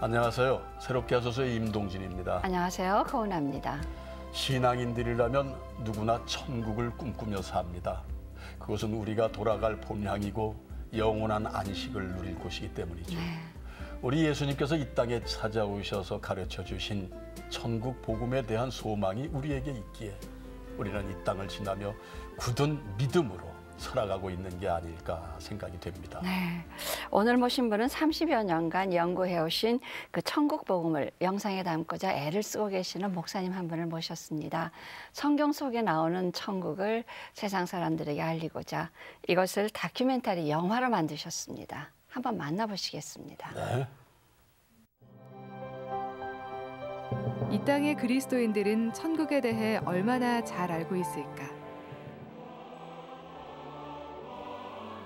안녕하세요. 새롭게 하소서의 임동진입니다. 안녕하세요. 거은아입니다. 신앙인들이라면 누구나 천국을 꿈꾸며 삽니다. 그것은 우리가 돌아갈 본향이고 영원한 안식을 누릴 곳이기 때문이죠. 우리 예수님께서 이 땅에 찾아오셔서 가르쳐 주신 천국 복음에 대한 소망이 우리에게 있기에 우리는 이 땅을 지나며 굳은 믿음으로 살아가고 있는 게 아닐까 생각이 됩니다. 네, 오늘 모신 분은 30여 년간 연구해오신 그 천국 복음을 영상에 담고자 애를 쓰고 계시는 목사님 한 분을 모셨습니다. 성경 속에 나오는 천국을 세상 사람들에게 알리고자 이것을 다큐멘터리 영화로 만드셨습니다. 한번 만나보시겠습니다. 네. 이 땅의 그리스도인들은 천국에 대해 얼마나 잘 알고 있을까?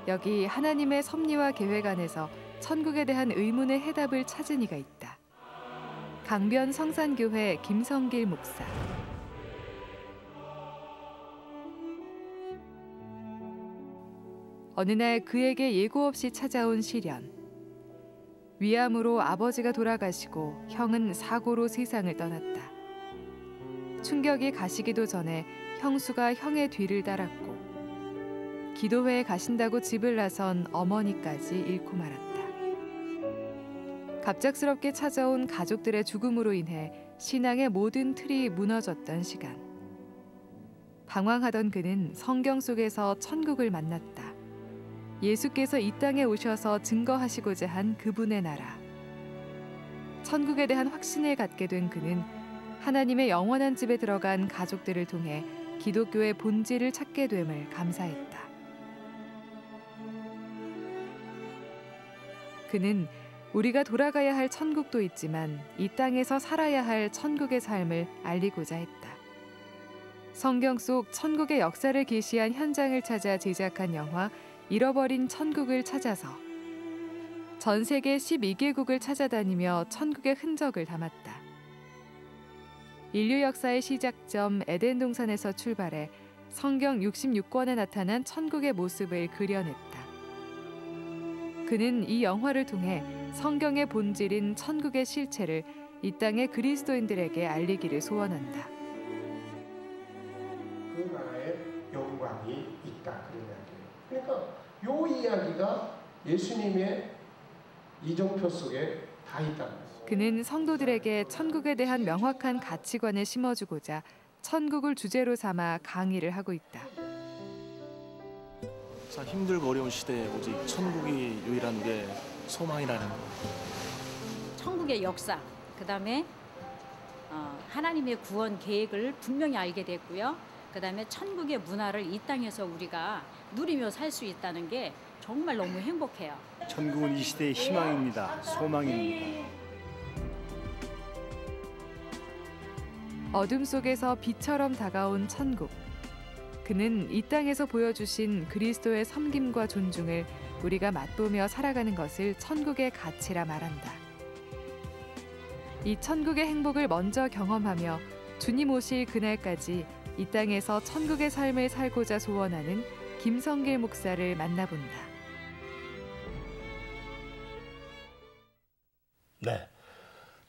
여기 하나님의 섭리와 계획 안에서 천국에 대한 의문의 해답을 찾은 이가 있다. 강변 성산교회 김성길 목사. 어느 날 그에게 예고 없이 찾아온 시련. 위암으로 아버지가 돌아가시고 형은 사고로 세상을 떠났다. 충격이 가시기도 전에 형수가 형의 뒤를 따랐고 기도회에 가신다고 집을 나선 어머니까지 잃고 말았다. 갑작스럽게 찾아온 가족들의 죽음으로 인해 신앙의 모든 틀이 무너졌던 시간. 방황하던 그는 성경 속에서 천국을 만났다. 예수께서 이 땅에 오셔서 증거하시고자 한 그분의 나라. 천국에 대한 확신을 갖게 된 그는 하나님의 영원한 집에 들어간 가족들을 통해 기독교의 본질을 찾게 됨을 감사했다. 그는 우리가 돌아가야 할 천국도 있지만 이 땅에서 살아야 할 천국의 삶을 알리고자 했다. 성경 속 천국의 역사를 계시한 현장을 찾아 제작한 영화 잃어버린 천국을 찾아서 전 세계 12개국을 찾아다니며 천국의 흔적을 담았다. 인류 역사의 시작점 에덴 동산에서 출발해 성경 66권에 나타난 천국의 모습을 그려냈다. 그는 이 영화를 통해 성경의 본질인 천국의 실체를 이 땅의 그리스도인들에게 알리기를 소원한다. 그 나라의 영광이 있다 그런 이야기예요. 그러니까 요 이야기가 예수님의 이정표 속에 다 있다는 거예요. 그는 성도들에게 천국에 대한 명확한 가치관을 심어주고자 천국을 주제로 삼아 강의를 하고 있다. 힘들고 어려운 시대에 오직 천국이 유일한 게 소망이라는 거. 천국의 역사, 그다음에 하나님의 구원 계획을 분명히 알게 됐고요. 그다음에 천국의 문화를 이 땅에서 우리가 누리며 살 수 있다는 게 정말 너무 행복해요. 천국은 이 시대의 희망입니다. 소망입니다. 어둠 속에서 빛처럼 다가온 천국. 그는 이 땅에서 보여주신 그리스도의 섬김과 존중을 우리가 맛보며 살아가는 것을 천국의 가치라 말한다. 이 천국의 행복을 먼저 경험하며 주님 오실 그날까지 이 땅에서 천국의 삶을 살고자 소원하는 김성길 목사를 만나본다. 네.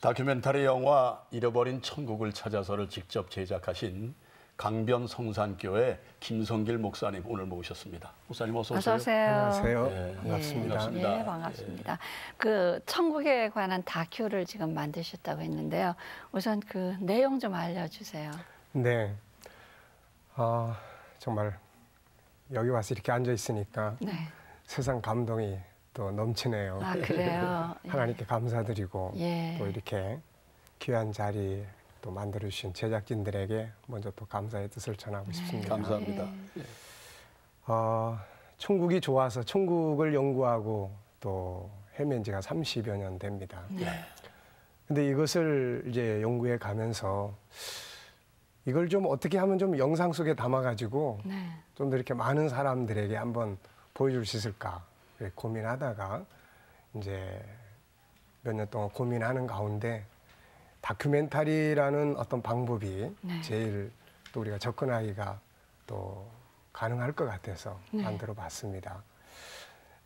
다큐멘터리 영화 잃어버린 천국을 찾아서를 직접 제작하신 강변 성산교회 김성길 목사님 오늘 모셨습니다. 목사님 어서 오세요. 어서 오세요. 안녕하세요. 예. 반갑습니다. 반갑습니다. 예, 반갑습니다. 그 천국에 관한 다큐를 지금 만드셨다고 했는데요. 우선 그 내용 좀 알려주세요. 네. 정말 여기 와서 이렇게 앉아 있으니까 네. 세상 감동이 또 넘치네요. 아, 그래요? 하나님께 감사드리고 예. 또 이렇게 귀한 자리 또 만들어주신 제작진들에게 먼저 또 감사의 뜻을 전하고 싶습니다. 감사합니다. 예. 천국이 좋아서 천국을 연구하고 또 헤맨 지가 30여 년 됩니다. 근데 이것을 이제 연구해 가면서 이걸 좀 어떻게 하면 좀 영상 속에 담아가지고 네. 좀 더 이렇게 많은 사람들에게 한번 보여줄 수 있을까 고민하다가 이제 몇 년 동안 고민하는 가운데 다큐멘터리라는 어떤 방법이 네. 제일 또 우리가 접근하기가 또 가능할 것 같아서 네. 만들어 봤습니다.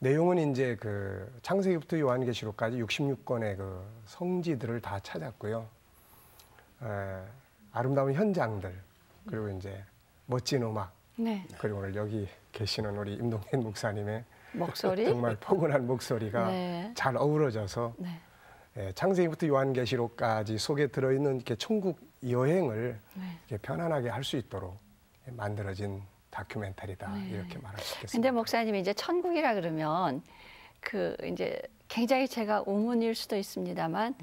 내용은 이제 그 창세기부터 요한계시록까지 66권의 그 성지들을 다 찾았고요. 아름다운 현장들, 그리고 이제 멋진 음악, 네. 그리고 오늘 여기 계시는 우리 임동현 목사님의 목소리 정말 포근한 목소리가 네. 잘 어우러져서 네. 창세기부터 요한계시록까지 속에 들어있는 이렇게 천국 여행을 네. 이렇게 편안하게 할 수 있도록 만들어진 다큐멘터리다 네. 이렇게 말할 수 있겠습니다. 근데 목사님이 이제 천국이라 그러면 그 이제 굉장히 제가 우문일 수도 있습니다만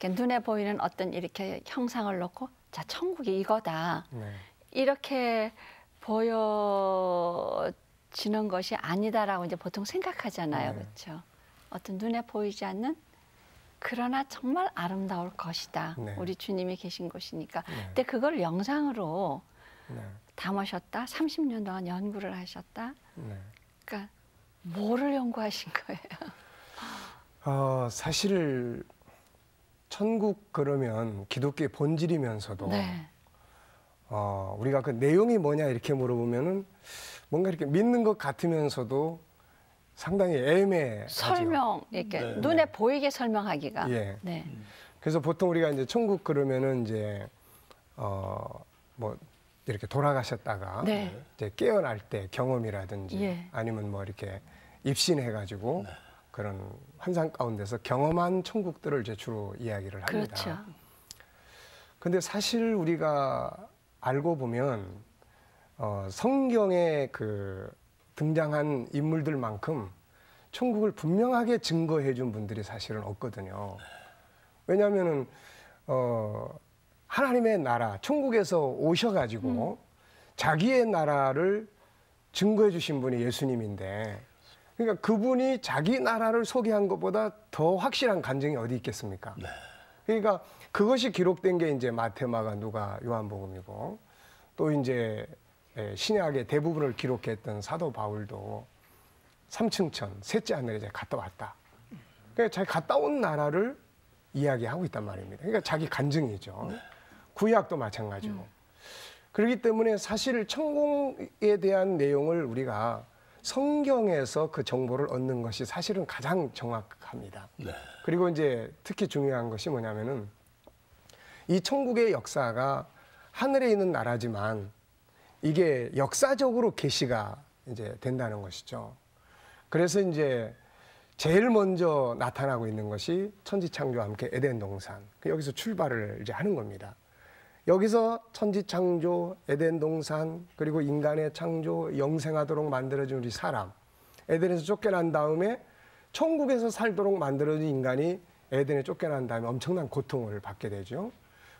이렇게 눈에 보이는 어떤 이렇게 형상을 놓고 자 천국이 이거다 네. 이렇게 보여지는 것이 아니다라고 이제 보통 생각하잖아요, 네. 그렇죠? 어떤 눈에 보이지 않는 그러나 정말 아름다울 것이다. 네. 우리 주님이 계신 곳이니까. 네. 근데 그걸 영상으로 네. 담으셨다. 30년 동안 연구를 하셨다. 네. 그러니까 뭐를 연구하신 거예요? 사실 천국 그러면 기독교의 본질이면서도 네. 우리가 그 내용이 뭐냐 이렇게 물어보면은 뭔가 이렇게 믿는 것 같으면서도 상당히 애매하죠. 설명 이렇게 네. 눈에 보이게 설명하기가. 예. 네. 그래서 보통 우리가 이제 천국 그러면은 이제 뭐 이렇게 돌아가셨다가 네. 이제 깨어날 때 경험이라든지 예. 아니면 뭐 이렇게 입신해가지고 그런 환상 가운데서 경험한 천국들을 이제 주로 이야기를 합니다. 그렇죠. 근데 사실 우리가 알고 보면 성경에 그 등장한 인물들만큼 천국을 분명하게 증거해 준 분들이 사실은 없거든요. 왜냐하면은 하나님의 나라, 천국에서 오셔가지고 자기의 나라를 증거해 주신 분이 예수님인데, 그러니까 그분이 자기 나라를 소개한 것보다 더 확실한 간증이 어디 있겠습니까? 네. 그러니까 그것이 기록된 게 이제 마태, 마가, 누가, 요한복음이고, 또 이제 신약의 대부분을 기록했던 사도 바울도 삼층천, 셋째 하늘에 이제 갔다 왔다. 그러니까 자기 갔다 온 나라를 이야기하고 있단 말입니다. 그러니까 자기 간증이죠. 구약도 마찬가지고. 그렇기 때문에 사실 천국에 대한 내용을 우리가 성경에서 그 정보를 얻는 것이 사실은 가장 정확합니다. 네. 그리고 이제 특히 중요한 것이 뭐냐면은 이 천국의 역사가 하늘에 있는 나라지만 이게 역사적으로 계시가 이제 된다는 것이죠. 그래서 이제 제일 먼저 나타나고 있는 것이 천지창조와 함께 에덴 동산. 여기서 출발을 이제 하는 겁니다. 여기서 천지창조, 에덴 동산, 그리고 인간의 창조, 영생하도록 만들어진 우리 사람. 에덴에서 쫓겨난 다음에 천국에서 살도록 만들어진 인간이 에덴에 쫓겨난 다음에 엄청난 고통을 받게 되죠.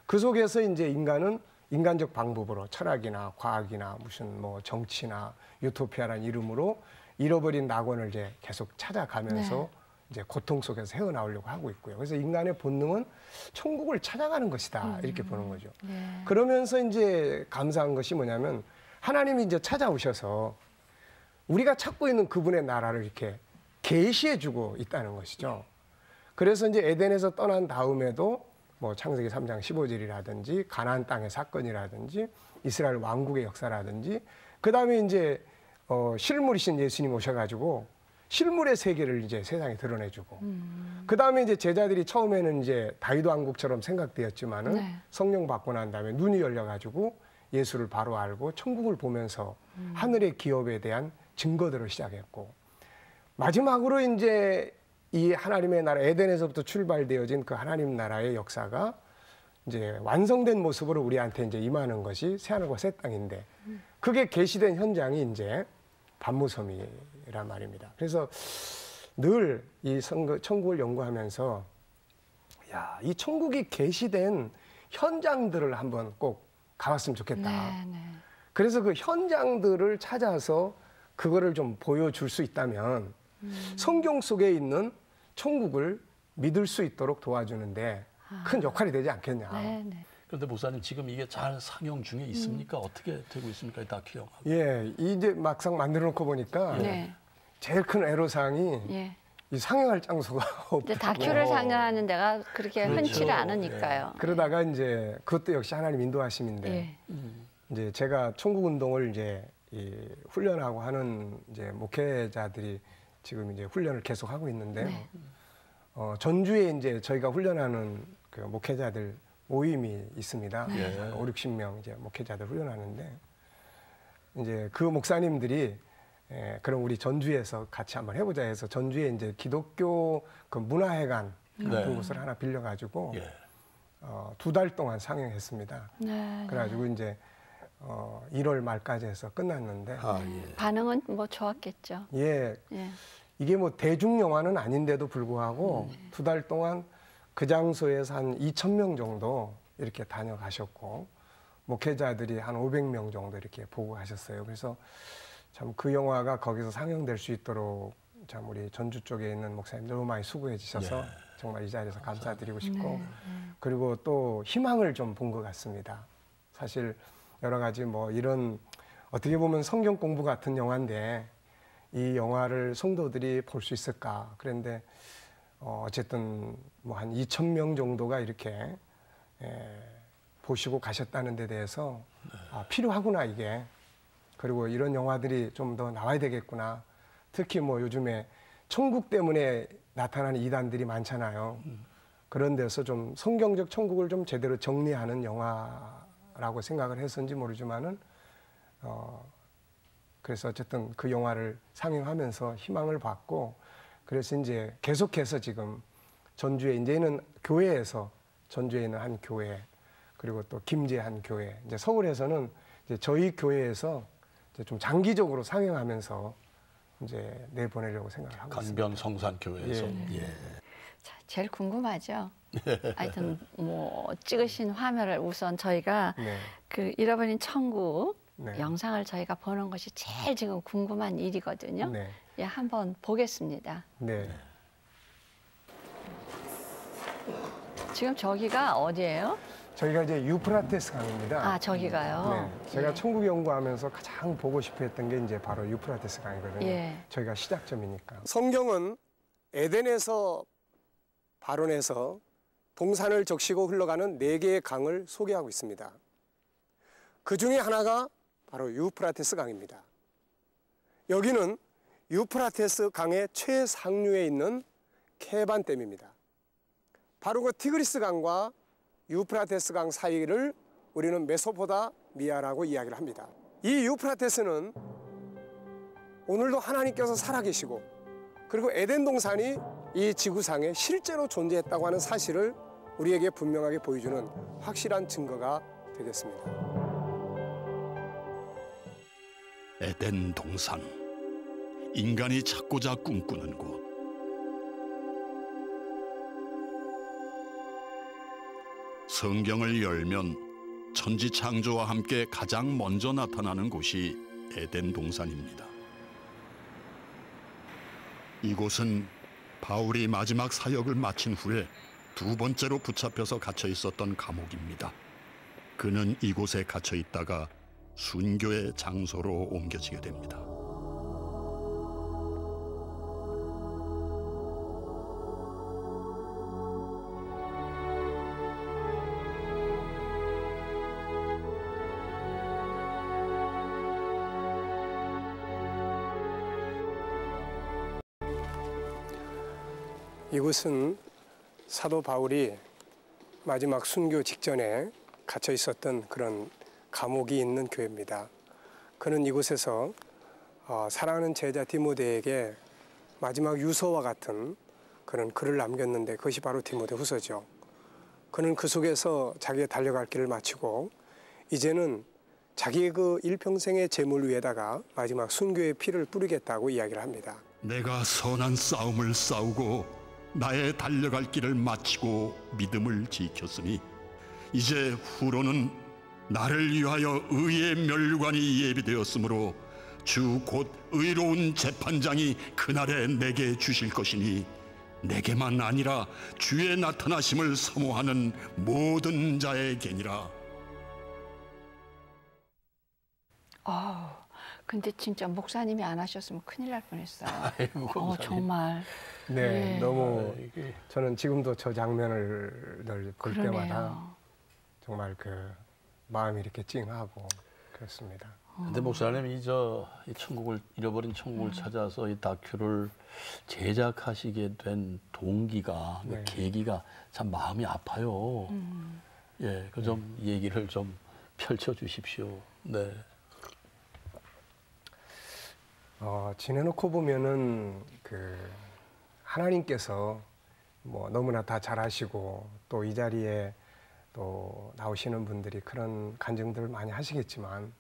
그 속에서 이제 인간은 인간적 방법으로 철학이나 과학이나 무슨 뭐 정치나 유토피아라는 이름으로 잃어버린 낙원을 이제 계속 찾아가면서 네. 이제 고통 속에서 헤어나오려고 하고 있고요. 그래서 인간의 본능은 천국을 찾아가는 것이다 이렇게 보는 거죠. 네. 그러면서 이제 감사한 것이 뭐냐면 하나님이 이제 찾아오셔서 우리가 찾고 있는 그분의 나라를 이렇게 계시해주고 있다는 것이죠. 그래서 이제 에덴에서 떠난 다음에도 뭐 창세기 3장 15절이라든지 가나안 땅의 사건이라든지 이스라엘 왕국의 역사라든지 그 다음에 이제 실물이신 예수님 오셔가지고 실물의 세계를 이제 세상에 드러내주고 그 다음에 이제 제자들이 처음에는 이제 다윗 왕국처럼 생각되었지만은 네. 성령 받고 난 다음에 눈이 열려가지고 예수를 바로 알고 천국을 보면서 하늘의 기업에 대한 증거들을 시작했고 마지막으로 이제 이 하나님의 나라 에덴에서부터 출발되어진 그 하나님 나라의 역사가 이제 완성된 모습으로 우리한테 이제 임하는 것이 새하늘과 새 땅인데 그게 계시된 현장이 이제 반무섬이란 말입니다. 그래서 늘 이 천국을 연구하면서 야, 이 천국이 계시된 현장들을 한번 꼭 가봤으면 좋겠다. 네, 네. 그래서 그 현장들을 찾아서 그거를 좀 보여줄 수 있다면 성경 속에 있는 천국을 믿을 수 있도록 도와주는데 큰 역할이 되지 않겠냐. 네, 네. 그런데 목사님 지금 이게 잘 상영 중에 있습니까? 어떻게 되고 있습니까? 이 다큐 영화. 예, 이제 막상 만들어 놓고 보니까 네. 제일 큰 애로사항이 예. 이 상영할 장소가 이제 없고 다큐를 상영하는 데가 그렇게 그렇죠. 흔치를 않으니까요. 그러다가 이제 그것도 역시 하나님 인도하심인데 예. 이제 제가 천국 운동을 이제 이 훈련하고 하는 이제 목회자들이 지금 이제 훈련을 계속 하고 있는데요. 네. 전주에 이제 저희가 훈련하는 그 목회자들 모임이 있습니다. 네. 5, 60명 이제 목회자들 훈련하는데 이제 그 목사님들이 그럼 우리 전주에서 같이 한번 해보자 해서 전주에 이제 기독교 그 문화회관 같은 네. 곳을 하나 빌려가지고 예. 2달 동안 상영했습니다. 네. 그래가지고 이제 1월 말까지 해서 끝났는데 아, 예. 반응은 뭐 좋았겠죠. 예, 예. 이게 뭐 대중 영화는 아닌데도 불구하고 2달 동안 그 장소에서 한 2,000명 정도 이렇게 다녀가셨고 목회자들이 한 500명 정도 이렇게 보고 가셨어요. 그래서 참 그 영화가 거기서 상영될 수 있도록 참 우리 전주 쪽에 있는 목사님 너무 많이 수고해 주셔서 예. 정말 이 자리에서 감사드리고 싶고 네. 그리고 또 희망을 좀 본 것 같습니다. 사실 여러 가지 뭐 이런 어떻게 보면 성경 공부 같은 영화인데 이 영화를 성도들이 볼 수 있을까? 그런데 어쨌든 뭐 한 2,000명 정도가 이렇게 보시고 가셨다는 데 대해서 필요하구나 이게. 그리고 이런 영화들이 좀 더 나와야 되겠구나. 특히 뭐 요즘에 천국 때문에 나타나는 이단들이 많잖아요. 그런 데서 좀 성경적 천국을 좀 제대로 정리하는 영화라고 생각을 했었는지 모르지만은 그래서 어쨌든 그 영화를 상영하면서 희망을 받고 그래서 이제 계속해서 지금 전주에 이제는 교회에서 전주에 있는 한 교회 그리고 또 김제 한 교회 이제 서울에서는 이제 저희 교회에서 이제 좀 장기적으로 상영하면서 이제 내보내려고 생각을 하고 있습니다. 강변 성산교회에서. 예. 예. 자, 제일 궁금하죠. 하여튼 뭐 찍으신 화면을 우선 저희가 네. 그 잃어버린 천국 네. 영상을 저희가 보는 것이 제일 지금 궁금한 일이거든요. 네. 예, 한번 보겠습니다. 네. 지금 저기가 어디예요? 저희가 이제 유프라테스 강입니다. 아, 저기가요. 네. 제가 예. 천국 연구하면서 가장 보고 싶어 했던 게 이제 바로 유프라테스 강이거든요. 예. 저희가 시작점이니까. 성경은 에덴에서 발원해서 동산을 적시고 흘러가는 4개의 강을 소개하고 있습니다. 그 중에 하나가 바로 유프라테스 강입니다. 여기는 유프라테스 강의 최상류에 있는 케반댐입니다. 바로 그 티그리스 강과 유프라테스 강 사이를 우리는 메소포타미아라고 이야기를 합니다. 이 유프라테스는 오늘도 하나님께서 살아계시고 그리고 에덴 동산이 이 지구상에 실제로 존재했다고 하는 사실을 우리에게 분명하게 보여주는 확실한 증거가 되겠습니다. 에덴 동산. 인간이 찾고자 꿈꾸는 곳. 성경을 열면 천지 창조와 함께 가장 먼저 나타나는 곳이 에덴 동산입니다. 이곳은 바울이 마지막 사역을 마친 후에 2번째로 붙잡혀서 갇혀 있었던 감옥입니다. 그는 이곳에 갇혀 있다가 순교의 장소로 옮겨지게 됩니다. 이곳은 사도 바울이 마지막 순교 직전에 갇혀 있었던 그런 감옥이 있는 교회입니다. 그는 이곳에서 사랑하는 제자 디모데에게 마지막 유서와 같은 그런 글을 남겼는데 그것이 바로 디모데 후서죠. 그는 그 속에서 자기의 달려갈 길을 마치고 이제는 자기의 그 일평생의 재물 위에다가 마지막 순교의 피를 뿌리겠다고 이야기를 합니다. 내가 선한 싸움을 싸우고 나의 달려갈 길을 마치고 믿음을 지켰으니 이제 후로는 나를 위하여 의의 멸관이 예비되었으므로 주 곧 의로운 재판장이 그날에 내게 주실 것이니 내게만 아니라 주의 나타나심을 사모하는 모든 자에게니라. 근데 진짜 목사님이 안 하셨으면 큰일 날 뻔했어요. 아이고, 목사님. 정말. 네, 네. 너무 저는 지금도 저 장면을 늘 볼 때마다 그러네요. 정말 그 마음이 이렇게 찡하고 그렇습니다. 근데 목사님 이 천국을 잃어버린 천국을 찾아서 이 다큐를 제작하시게 된 동기가 네. 계기가 참 마음이 아파요. 예, 그 좀 얘기를 좀 펼쳐 주십시오. 네. 지내놓고 보면은 그 하나님께서 뭐 너무나 다 잘하시고 또 이 자리에 또 나오시는 분들이 그런 간증들을 많이 하시겠지만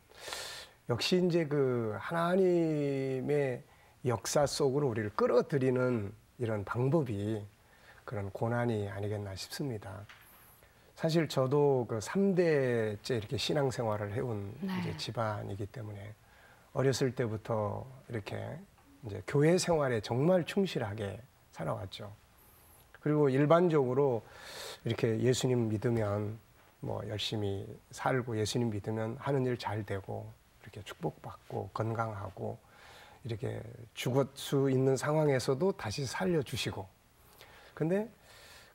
역시 이제 그 하나님의 역사 속으로 우리를 끌어들이는 이런 방법이 그런 고난이 아니겠나 싶습니다. 사실 저도 그 3대째 이렇게 신앙생활을 해온 네. 이제 집안이기 때문에 어렸을 때부터 이렇게 이제 교회 생활에 정말 충실하게 살아왔죠. 그리고 일반적으로 이렇게 예수님 믿으면 뭐 열심히 살고 예수님 믿으면 하는 일 잘 되고 이렇게 축복받고 건강하고 이렇게 죽을 수 있는 상황에서도 다시 살려주시고 근데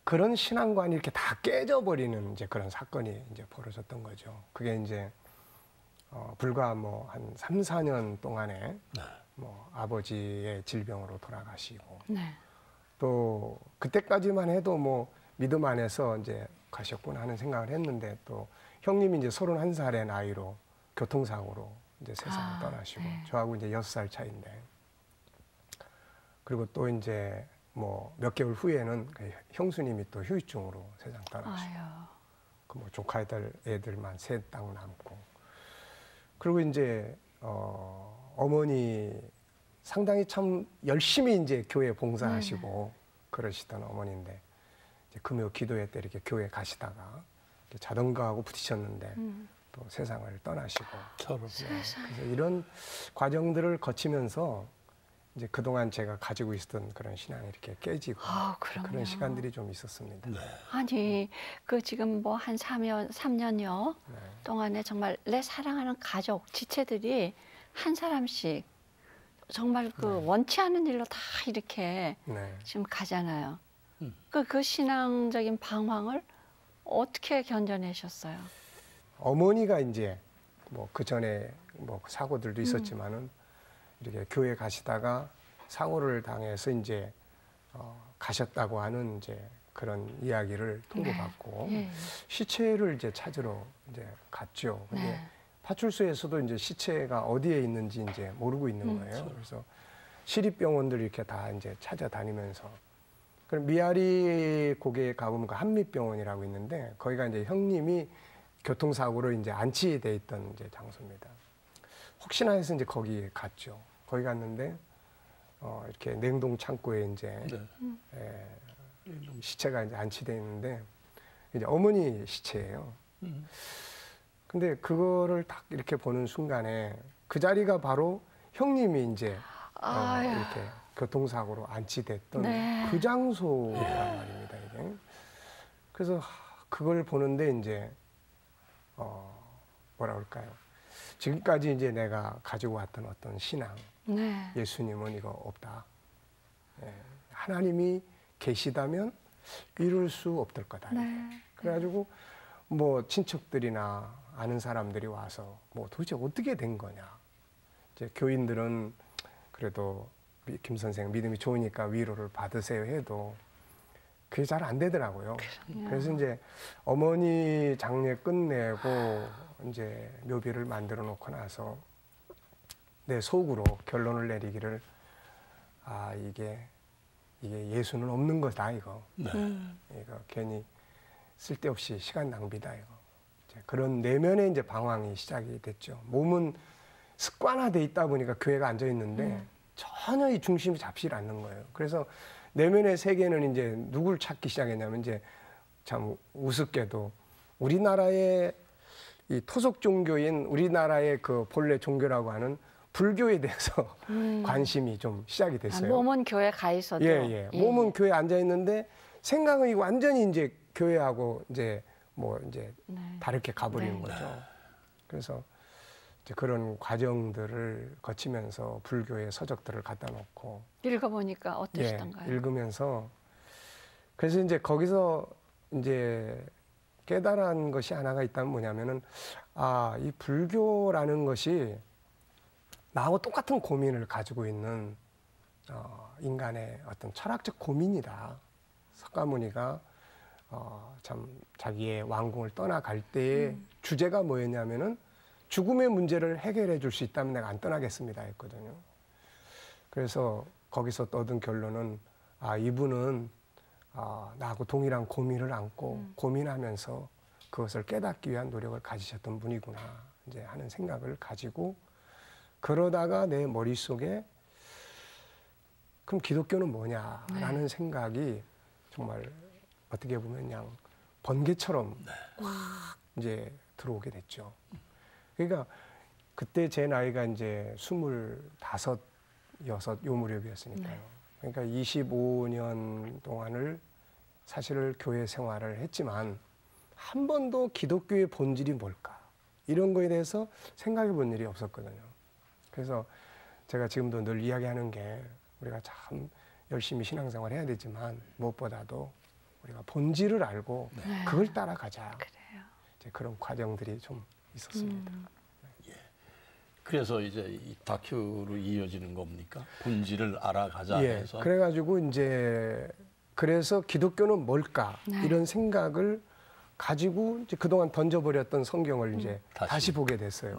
그런 신앙관이 이렇게 다 깨져버리는 이제 그런 사건이 이제 벌어졌던 거죠. 그게 이제 불과 뭐 한 3, 4년 동안에 뭐 아버지의 질병으로 돌아가시고 네. 또 그때까지만 해도 뭐 믿음 안에서 이제 가셨구나 하는 생각을 했는데 또 형님이 이제 31살의 나이로 교통사고로 이제 세상을 떠나시고 네. 저하고 이제 6살 차이인데 그리고 또 이제 뭐 몇 개월 후에는 그 형수님이 또 후유증으로 세상 떠나시고 그 뭐 조카 애들만 셋 딱 남고 그리고 이제 어머니 상당히 참 열심히 이제 교회 봉사하시고 그러시던 어머니인데 이제 금요 기도회 때 이렇게 교회 가시다가 이렇게 자전거하고 부딪혔는데 또 세상을 떠나시고 그래서 이런 과정들을 거치면서 이제 그동안 제가 가지고 있었던 그런 신앙이 이렇게 깨지고 그런 시간들이 좀 있었습니다. 네. 아니 그 지금 뭐 한 3년여 네. 동안에 정말 내 사랑하는 가족 지체들이 한 사람씩 정말 그 원치 않은 일로 다 이렇게 네. 지금 가잖아요. 그 신앙적인 방황을 어떻게 견뎌내셨어요? 어머니가 이제 뭐 그 전에 뭐 사고들도 있었지만은 이렇게 교회 가시다가 사고를 당해서 이제 가셨다고 하는 이제 그런 이야기를 통보받고 시체를 이제 찾으러 이제 갔죠. 근데 파출소에서도 이제 시체가 어디에 있는지 이제 모르고 있는 거예요. 그래서 시립병원들 이렇게 다 이제 찾아다니면서 그럼 미아리 고개에 가보면 그 한미병원이라고 있는데 거기가 이제 형님이 교통사고로 이제 안치돼 있던 이제 장소입니다. 혹시나 해서 이제 거기 갔죠. 거기 갔는데 이렇게 냉동 창고에 이제 시체가 이제 안치돼 있는데 이제 어머니 시체예요. 근데 그거를 딱 이렇게 보는 순간에 그 자리가 바로 형님이 이제 이렇게 교통사고로 안치됐던 그 장소란 말입니다. 이게. 그래서 그걸 보는데 이제 뭐라 그럴까요? 지금까지 이제 내가 가지고 왔던 어떤 신앙, 예수님은 이거 없다. 하나님이 계시다면 이룰 수 없을 거다. 그래가지고 뭐 친척들이나 아는 사람들이 와서 뭐 도대체 어떻게 된 거냐. 이제 교인들은 그래도 김 선생 믿음이 좋으니까 위로를 받으세요 해도 그게 잘 안 되더라고요. 그래서 이제 어머니 장례 끝내고 이제 묘비를 만들어 놓고 나서 내 속으로 결론을 내리기를 이게 예수는 없는 거다 이거. 이거 괜히 쓸데없이 시간 낭비다 이거. 이제 그런 내면의 이제 방황이 시작이 됐죠. 몸은 습관화돼 있다 보니까 교회가 앉아 있는데 전혀 이 중심이 잡히질 않는 거예요. 그래서 내면의 세계는 이제 누굴 찾기 시작했냐면 이제 참 우습게도 우리나라의 이 토속 종교인 우리나라의 그 본래 종교라고 하는 불교에 대해서 관심이 좀 시작이 됐어요. 몸은 교회 가 있어도. 몸은 교회에 앉아 있는데 생각은 완전히 이제 교회하고 이제 뭐 이제 다르게 가버리는 거죠. 그래서 이제 그런 과정들을 거치면서 불교의 서적들을 갖다 놓고 읽어보니까 어떠시던가요? 읽으면서 그래서 이제 거기서 이제 깨달은 것이 하나가 있다면 뭐냐면은 이 불교라는 것이 나하고 똑같은 고민을 가지고 있는 인간의 어떤 철학적 고민이다. 석가모니가 참 자기의 왕궁을 떠나갈 때의 주제가 뭐였냐면은 죽음의 문제를 해결해 줄 수 있다면 내가 안 떠나겠습니다 했거든요. 그래서 거기서 얻은 결론은 이분은 나하고 동일한 고민을 안고 고민하면서 그것을 깨닫기 위한 노력을 가지셨던 분이구나 이제 하는 생각을 가지고 그러다가 내 머릿속에 그럼 기독교는 뭐냐라는 생각이 정말 어떻게 보면 그냥 번개처럼 확 이제 들어오게 됐죠. 그러니까 그때 제 나이가 이제 25, 6 요 무렵이었으니까요. 그러니까 25년 동안을 사실 교회 생활을 했지만 한 번도 기독교의 본질이 뭘까 이런 거에 대해서 생각해 본 일이 없었거든요. 그래서 제가 지금도 늘 이야기하는 게 우리가 참 열심히 신앙생활 해야 되지만 무엇보다도 우리가 본질을 알고 그걸 따라가자. 그래요. 이제 그런 과정들이 좀 있었습니다. 그래서 이제 이 다큐로 이어지는 겁니까? 본질을 알아가자 해서. 그래가지고 이제 그래서 기독교는 뭘까 이런 생각을 가지고 이제 그동안 던져버렸던 성경을 이제 다시 보게 됐어요.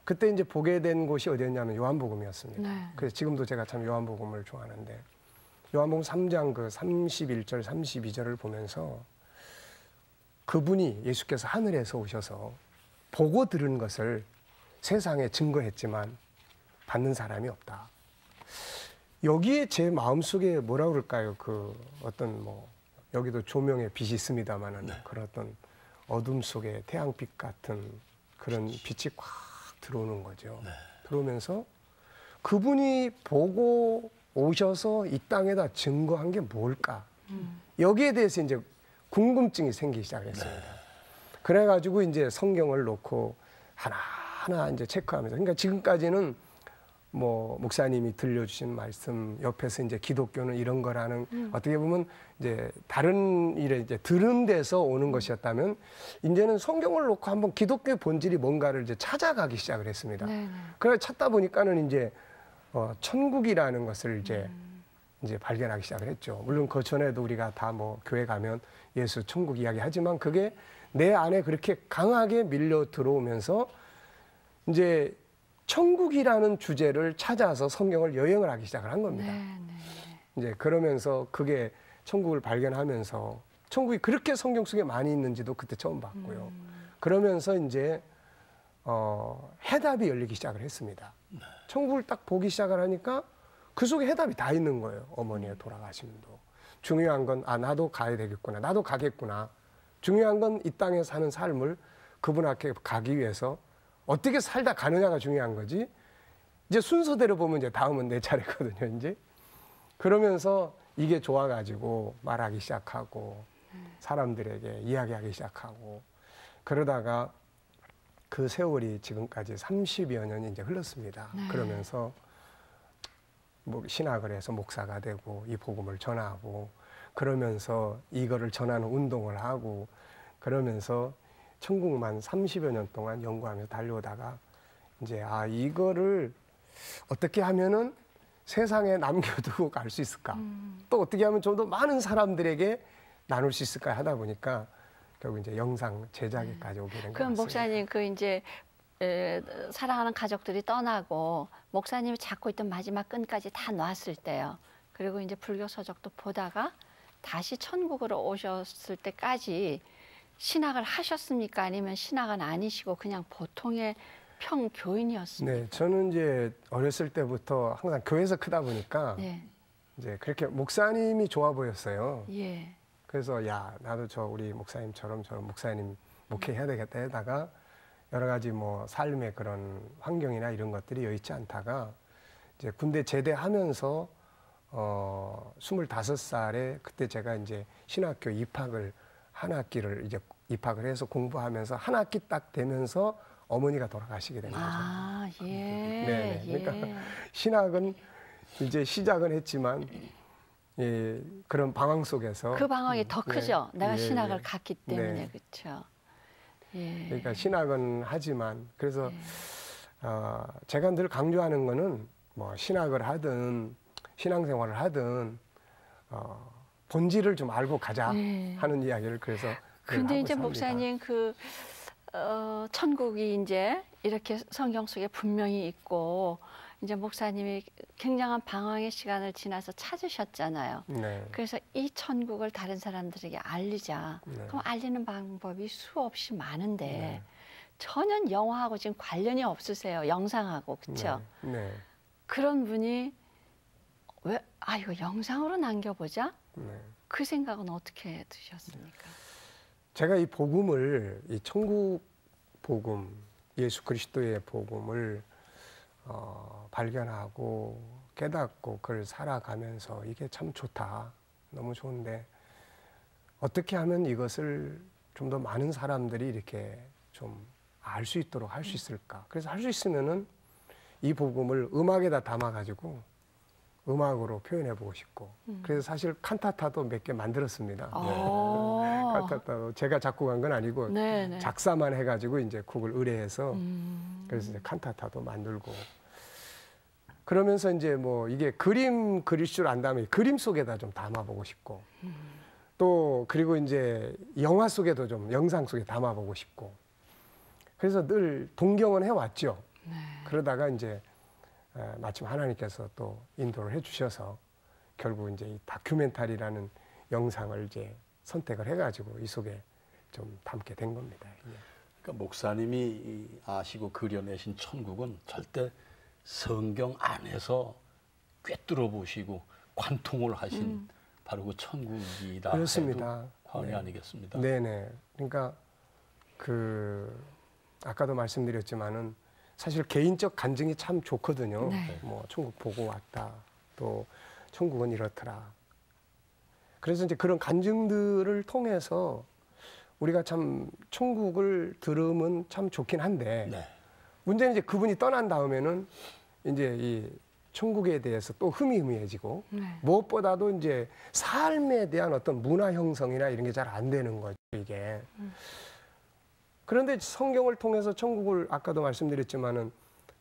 그때 이제 보게 된 곳이 어디였냐면 요한복음이었습니다. 그래서 지금도 제가 참 요한복음을 좋아하는데 요한복음 3장 그 31절, 32절을 보면서 그분이 예수께서 하늘에서 오셔서 보고 들은 것을 세상에 증거했지만 받는 사람이 없다. 여기에 제 마음속에 뭐라 그럴까요? 그 어떤 뭐 여기도 조명의 빛이 있습니다만은 그런 어떤 어둠 속에 태양빛 같은 그런 빛이 꽉 들어오는 거죠. 들어오면서 그분이 보고 오셔서 이 땅에다 증거한 게 뭘까? 여기에 대해서 이제 궁금증이 생기기 시작했습니다. 그래가지고 이제 성경을 놓고 하나하나 이제 체크하면서, 그러니까 지금까지는 뭐 목사님이 들려주신 말씀 옆에서 이제 기독교는 이런 거라는 어떻게 보면 이제 다른 일에 이제 들은 데서 오는 것이었다면 이제는 성경을 놓고 한번 기독교의 본질이 뭔가를 이제 찾아가기 시작을 했습니다. 그래 찾다 보니까는 이제 천국이라는 것을 이제 발견하기 시작을 했죠. 물론 그 전에도 우리가 다 뭐 교회 가면 예수 천국 이야기 하지만 그게 내 안에 그렇게 강하게 밀려 들어오면서 이제 천국이라는 주제를 찾아서 성경을 여행을 하기 시작을 한 겁니다. 이제 그러면서 그게 천국을 발견하면서 천국이 그렇게 성경 속에 많이 있는지도 그때 처음 봤고요. 그러면서 이제 해답이 열리기 시작을 했습니다. 천국을 딱 보기 시작을 하니까 그 속에 해답이 다 있는 거예요. 어머니의 돌아가심도. 중요한 건 나도 가야 되겠구나. 나도 가겠구나. 중요한 건 이 땅에 사는 삶을 그분 앞에 가기 위해서 어떻게 살다 가느냐가 중요한 거지. 이제 순서대로 보면 이제 다음은 내 차례거든요, 이제. 그러면서 이게 좋아가지고 말하기 시작하고 사람들에게 이야기하기 시작하고 그러다가 그 세월이 지금까지 30여 년이 이제 흘렀습니다. 그러면서 뭐 신학을 해서 목사가 되고 이 복음을 전하고 그러면서 이거를 전하는 운동을 하고 그러면서 천국만 30여 년 동안 연구하면서 달려오다가 이제 이거를 어떻게 하면은 세상에 남겨두고 갈 수 있을까? 또 어떻게 하면 좀 더 많은 사람들에게 나눌 수 있을까 하다 보니까 결국 이제 영상 제작에까지 오게 된 것 같습니다. 그럼 목사님 그 이제 사랑하는 가족들이 떠나고 목사님이 잡고 있던 마지막 끈까지 다 놨을 때요. 그리고 이제 불교 서적도 보다가 다시 천국으로 오셨을 때까지 신학을 하셨습니까? 아니면 신학은 아니시고 그냥 보통의 평교인이었습니까? 네, 저는 이제 어렸을 때부터 항상 교회에서 크다 보니까 이제 그렇게 목사님이 좋아 보였어요. 그래서 나도 우리 목사님처럼 저런 목사님 목회해야 되겠다 하다가 여러 가지 뭐 삶의 그런 환경이나 이런 것들이 여의치 않다가 이제 군대 제대하면서 25살에 그때 제가 이제 신학교 입학을 한 학기를 이제 입학을 해서 공부하면서 한 학기 딱 되면서 어머니가 돌아가시게 된 거죠. 그러니까 신학은 이제 시작은 했지만 그런 방황 속에서 그 방황이 더 크죠. 내가 예, 신학을 예. 갔기 때문에 네. 그렇죠. 예. 그러니까 신학은 하지만 그래서 제가 늘 강조하는 거는 뭐 신학을 하든 신앙생활을 하든 본질을 좀 알고 가자 하는 이야기를 그래서 근데 이제 삽니다. 목사님 천국이 이제 이렇게 성경 속에 분명히 있고 이제 목사님이 굉장한 방황의 시간을 지나서 찾으셨잖아요. 네. 그래서 이 천국을 다른 사람들에게 알리자. 네. 그럼 알리는 방법이 수없이 많은데 네. 전혀 영화하고 지금 관련이 없으세요. 영상하고 그렇죠? 네. 네. 그런 분이 왜 이거 영상으로 남겨보자? 네. 그 생각은 어떻게 드셨습니까? 제가 이 복음을 이 천국 복음 예수 그리스도의 복음을 발견하고 깨닫고 그걸 살아가면서 이게 참 좋다. 너무 좋은데 어떻게 하면 이것을 좀 더 많은 사람들이 이렇게 좀 알 수 있도록 할 수 있을까? 그래서 할 수 있으면은 이 복음을 음악에다 담아가지고 음악으로 표현해보고 싶고 그래서 사실 칸타타도 몇 개 만들었습니다. 칸타타도 제가 작곡한 건 아니고 네네. 작사만 해가지고 이제 곡을 의뢰해서 그래서 이제 칸타타도 만들고 그러면서 이제 뭐 이게 그림 그릴 줄 안다면 그림 속에다 좀 담아보고 싶고 또 그리고 이제 영화 속에도 좀 영상 속에 담아보고 싶고 그래서 늘 동경은 해왔죠. 그러다가 이제 마침 하나님께서 또 인도를 해주셔서 결국 이제 이 다큐멘터리라는 영상을 이제 선택을 해가지고 이 속에 좀 담게 된 겁니다. 그러니까 목사님이 아시고 그려내신 천국은 절대 성경 안에서 꿰뚫어 보시고 관통을 하신 바로 그 천국이다. 그렇습니다. 해도 과언이 아니겠습니다. 네네. 그러니까 아까도 말씀드렸지만은 사실 개인적 간증이 참 좋거든요. 네. 뭐 천국 보고 왔다. 또 천국은 이렇더라. 그래서 이제 그런 간증들을 통해서 우리가 참 천국을 들으면 참 좋긴 한데 네. 문제는 이제 그분이 떠난 다음에는 이제 이 천국에 대해서 또 흐미흐미해지고 무엇보다도 이제 삶에 대한 어떤 문화 형성이나 이런 게 잘 안 되는 거죠, 이게. 그런데 성경을 통해서 천국을 아까도 말씀드렸지만은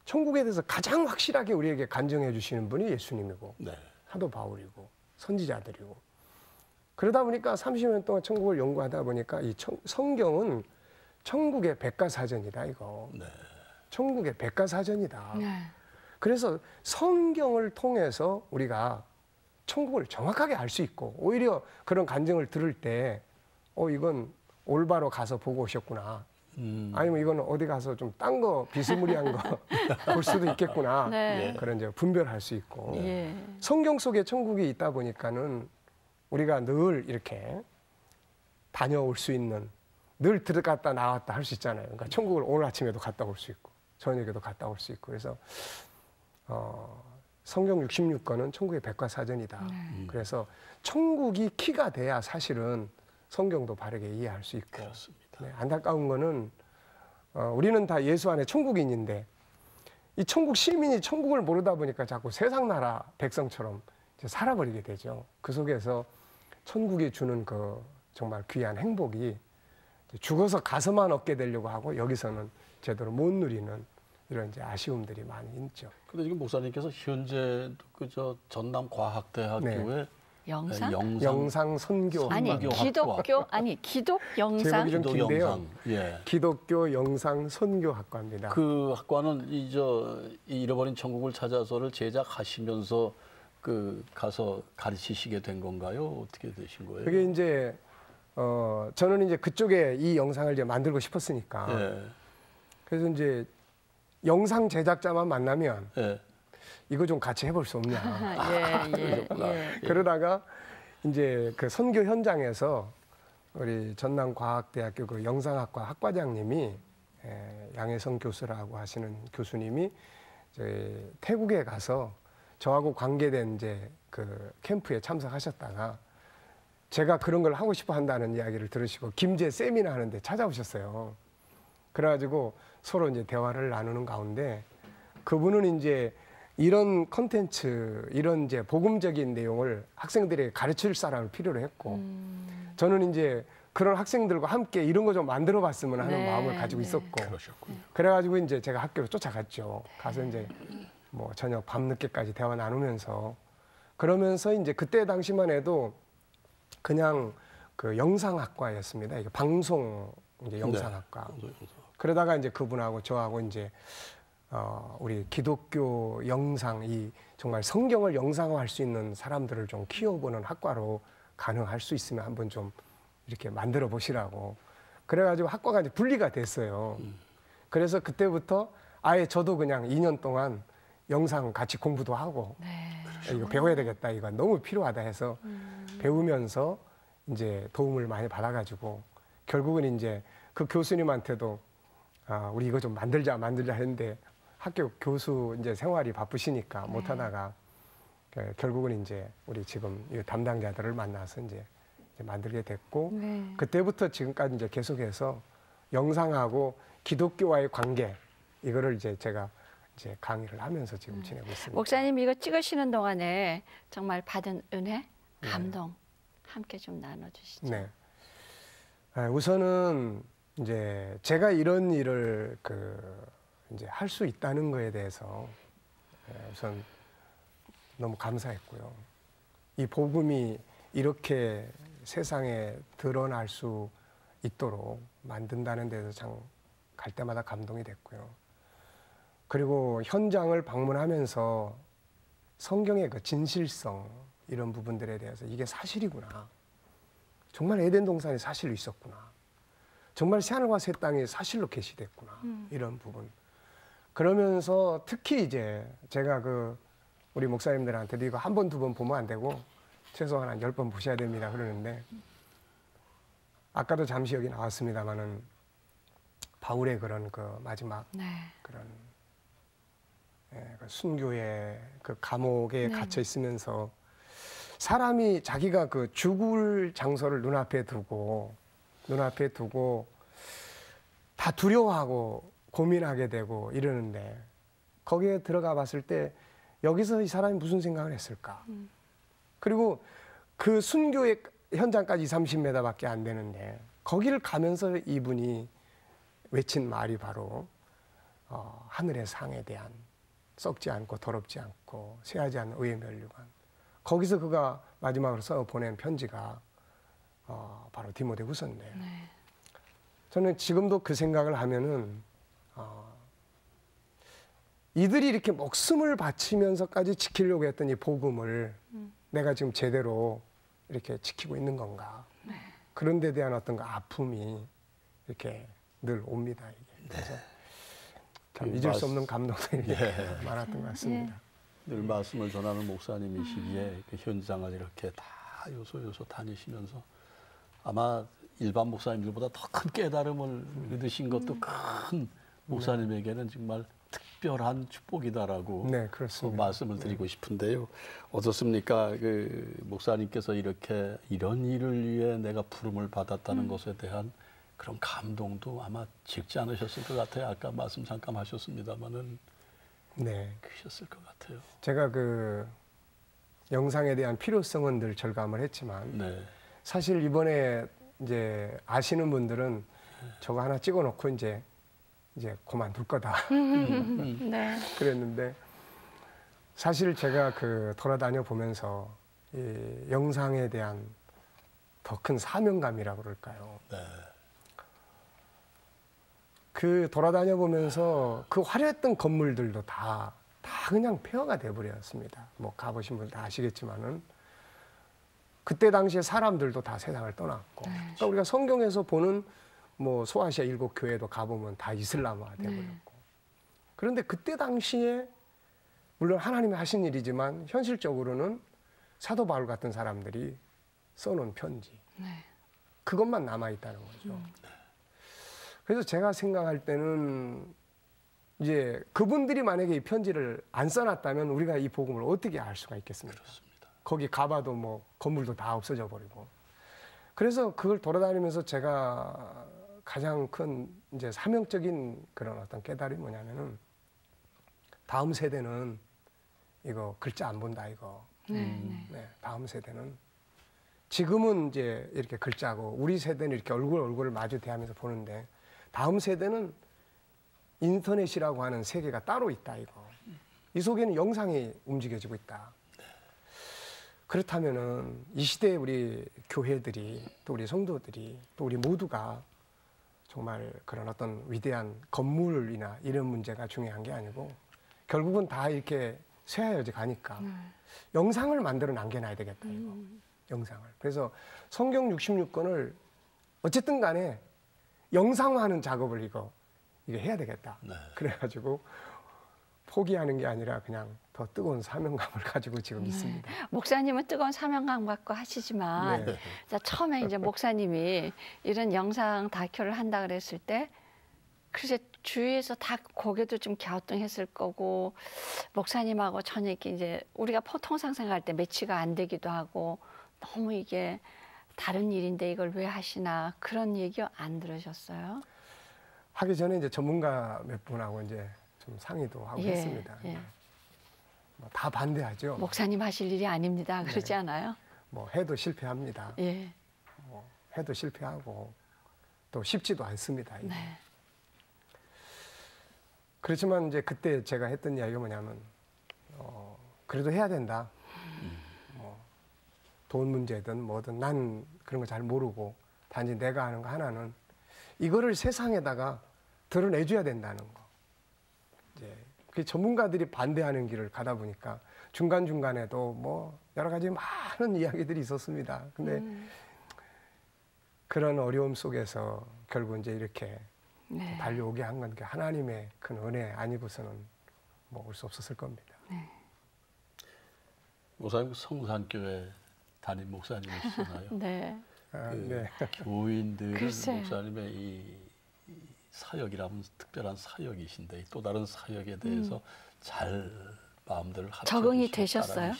천국에 대해서 가장 확실하게 우리에게 간증해 주시는 분이 예수님이고 네. 사도 바울이고 선지자들이고 그러다 보니까 30년 동안 천국을 연구하다 보니까 이 성경은 천국의 백과사전이다 이거. 네. 천국의 백과사전이다. 네. 그래서 성경을 통해서 우리가 천국을 정확하게 알 수 있고 오히려 그런 간증을 들을 때 이건 올바로 가서 보고 오셨구나. 아니면 이건 어디 가서 좀 딴 거 비스무리한 거 볼 수도 있겠구나. 네. 그런 이제 분별할 수 있고 예. 성경 속에 천국이 있다 보니까는 우리가 늘 이렇게 다녀올 수 있는 늘 들어갔다 나왔다 할 수 있잖아요. 그러니까 천국을 오늘 아침에도 갔다 올 수 있고 저녁에도 갔다 올 수 있고 그래서 성경 66권은 천국의 백과사전이다. 그래서 천국이 키가 돼야 사실은 성경도 바르게 이해할 수 있고 그렇습니다. 네, 안타까운 거는 우리는 다 예수 안에 천국인인데 이 천국 시민이 천국을 모르다 보니까 자꾸 세상 나라 백성처럼 이제 살아버리게 되죠. 그 속에서 천국이 주는 그 정말 귀한 행복이 죽어서 가서만 얻게 되려고 하고 여기서는 제대로 못 누리는 이런 이제 아쉬움들이 많이 있죠. 근데 지금 목사님께서 현재 그저 전남 과학대학교에 영상 선교 기독 영상 제목이 좀 긴데요. 영상. 예. 기독교 영상 선교학과입니다. 그 학과는 이 잃어버린 천국을 찾아서를 제작하시면서 가서 가르치시게 된 건가요? 어떻게 되신 거예요? 그게 이제 저는 이제 그쪽에 이 영상을 이제 만들고 싶었으니까 예. 그래서 이제 영상 제작자만 만나면 예. 이거 좀 같이 해볼 수 없냐. 예. 그러다가 이제 그 선교 현장에서 우리 전남과학대학교 그 영상학과 학과장님이 양혜성 교수라고 하시는 교수님이 저희 태국에 가서 저하고 관계된 이제 그 캠프에 참석하셨다가 제가 그런 걸 하고 싶어 한다는 이야기를 들으시고 김제 세미나 하는데 찾아오셨어요. 그래가지고 서로 이제 대화를 나누는 가운데 그분은 이제 이런 컨텐츠, 이런 이제 복음적인 내용을 학생들에게 가르칠 사람을 필요로 했고, 저는 이제 그런 학생들과 함께 이런 거 좀 만들어 봤으면 하는 네, 마음을 가지고 네. 있었고, 그러셨군요. 그래가지고 이제 제가 학교로 쫓아갔죠. 가서 이제 뭐 저녁 밤늦게까지 대화 나누면서, 그러면서 이제 그때 당시만 해도 그냥 그 영상학과였습니다. 이게 방송 이제 영상학과. 그러다가 이제 그분하고 저하고 이제 우리 기독교 영상, 이 정말 성경을 영상화할 수 있는 사람들을 좀 키워보는 학과로 가능할 수 있으면 한번 좀 이렇게 만들어 보시라고. 그래가지고 학과가 이제 분리가 됐어요. 그래서 그때부터 아예 저도 그냥 2년 동안 영상 같이 공부도 하고, 이거 배워야 되겠다, 이거 너무 필요하다 해서 배우면서 이제 도움을 많이 받아가지고, 결국은 이제 그 교수님한테도 우리 이거 좀 만들자 했는데, 학교 교수 이제 생활이 바쁘시니까 못 하다가 결국은 이제 우리 지금 이 담당자들을 만나서 이제 만들게 됐고, 그때부터 지금까지 이제 계속해서 영상하고 기독교와의 관계, 이거를 이제 제가 이제 강의를 하면서 지금 지내고 있습니다. 목사님 이거 찍으시는 동안에 정말 받은 은혜, 감동 함께 좀 나눠주시죠. 네. 우선은 이제 제가 이런 일을 이제 할 수 있다는 거에 대해서 우선 너무 감사했고요. 이 복음이 이렇게 세상에 드러날 수 있도록 만든다는 데서 참 갈 때마다 감동이 됐고요. 그리고 현장을 방문하면서 성경의 그 진실성, 이런 부분들에 대해서 이게 사실이구나. 정말 에덴 동산이 사실로 있었구나. 정말 새하늘과 새 땅이 사실로 계시됐구나. 이런 부분. 그러면서 특히 이제 제가 우리 목사님들한테도 이거 한 번, 두 번 보면 안 되고 최소한 한 10번 보셔야 됩니다. 그러는데, 아까도 잠시 여기 나왔습니다만은 바울의 그런 마지막 그런 그 순교의 그 감옥에 갇혀 있으면서 사람이 자기가 죽을 장소를 눈앞에 두고 다 두려워하고 고민하게 되고 이러는데, 거기에 들어가 봤을 때 여기서 이 사람이 무슨 생각을 했을까? 그리고 그 순교의 현장까지 30m밖에 안 되는데, 거기를 가면서 이분이 외친 말이 바로 하늘의 상에 대한 썩지 않고 더럽지 않고 쇠하지 않는 의의 면류관. 거기서 그가 마지막으로 써 보낸 편지가 바로 디모데후서인데, 저는 지금도 그 생각을 하면은 이들이 이렇게 목숨을 바치면서까지 지키려고 했던 이 복음을 내가 지금 제대로 이렇게 지키고 있는 건가? 그런 데 대한 어떤 그 아픔이 이렇게 늘 옵니다. 이게. 그래서 참 잊을 수 없는 감동들이 많았던 것 같습니다. 늘 말씀을 전하는 목사님이시기에 그 현장을 이렇게 다 요소 다니시면서 아마 일반 목사님들보다 더 큰 깨달음을 얻으신 것도 큰 목사님에게는 정말 특별한 축복이다라고 말씀을 드리고 싶은데요. 어떻습니까? 목사님께서 이렇게 이런 일을 위해 내가 부름을 받았다는 것에 대한 그런 감동도 아마 적지 않으셨을 것 같아요. 아까 말씀 잠깐 하셨습니다만은 크셨을 것 같아요. 제가 영상에 대한 필요성은 늘 절감을 했지만 사실 이번에 이제 아시는 분들은 저거 하나 찍어놓고 이제 그만둘 거다. 그랬는데, 사실 제가 돌아다녀 보면서 이 영상에 대한 더 큰 사명감이라고 그럴까요? 돌아다녀 보면서 그 화려했던 건물들도 다 그냥 폐허가 돼버렸습니다. 뭐 가보신 분 다 아시겠지만은 그때 당시에 사람들도 다 세상을 떠났고, 그러니까 우리가 성경에서 보는 뭐 소아시아 7교회도 가보면 다 이슬람화 돼버렸고, 그런데 그때 당시에 물론 하나님이 하신 일이지만 현실적으로는 사도 바울 같은 사람들이 써놓은 편지, 그것만 남아있다는 거죠. 그래서 제가 생각할 때는 이제 그분들이 만약에 이 편지를 안 써놨다면 우리가 이 복음을 어떻게 알 수가 있겠습니까? 그렇습니다. 거기 가봐도 뭐 건물도 다 없어져 버리고. 그래서 그걸 돌아다니면서 제가 가장 큰 이제 사명적인 그런 어떤 깨달음이 뭐냐면은, 다음 세대는 이거 글자 안 본다 이거. 네. 네, 다음 세대는 지금은 이제 이렇게 글자고 우리 세대는 이렇게 얼굴을 마주 대하면서 보는데 다음 세대는 인터넷이라고 하는 세계가 따로 있다 이거. 이 속에는 영상이 움직여지고 있다. 그렇다면은 이 시대에 우리 교회들이 또 우리 성도들이 또 우리 모두가 정말 그런 어떤 위대한 건물이나 이런 문제가 중요한 게 아니고 결국은 다 이렇게 쇠하여져 가니까 영상을 만들어 남겨놔야 되겠다 이거. 영상을. 그래서 성경 66권을 어쨌든 간에 영상화하는 작업을 이거 해야 되겠다. 네. 그래가지고 포기하는 게 아니라 그냥 더 뜨거운 사명감을 가지고 지금 있습니다. 목사님은 뜨거운 사명감 갖고 하시지만 네. 자, 처음에 이제 목사님이 이런 영상 다큐를 한다 그랬을 때 글쎄 주위에서 다 고개도 좀 갸우뚱했을 거고 목사님하고 전혀 이렇게 이제 우리가 보통 상상할 때 매치가 안 되기도 하고 너무 이게 다른 일인데 이걸 왜 하시나 그런 얘기 안 들으셨어요? 하기 전에 이제 전문가 몇 분하고 이제 좀 상의도 하고 했습니다. 예. 뭐 다 반대하죠. 목사님 하실 일이 아닙니다. 그러지 네. 않아요? 뭐 해도 실패합니다. 예. 뭐 해도 실패하고 또 쉽지도 않습니다. 이게. 네. 그렇지만 이제 그때 제가 했던 이야기가 뭐냐면 그래도 해야 된다. 뭐 돈 문제든 뭐든 난 그런 거 잘 모르고 단지 내가 아는 거 하나는 이거를 세상에다가 드러내줘야 된다는 거. 이제 그 전문가들이 반대하는 길을 가다 보니까 중간 중간에도 뭐 여러 가지 많은 이야기들이 있었습니다. 근데 그런 어려움 속에서 결국 이제 이렇게 네. 달려오게 한 건 하나님의 큰 은혜 아니고서는 뭐 올 수 없었을 겁니다. 목사님 성산교회 담임 목사님이시잖아요. 네. 네. 교인들은 글쎄. 목사님의 이 사역이라면 특별한 사역이신데 또 다른 사역에 대해서 잘 마음들을 적응이 되셨어요?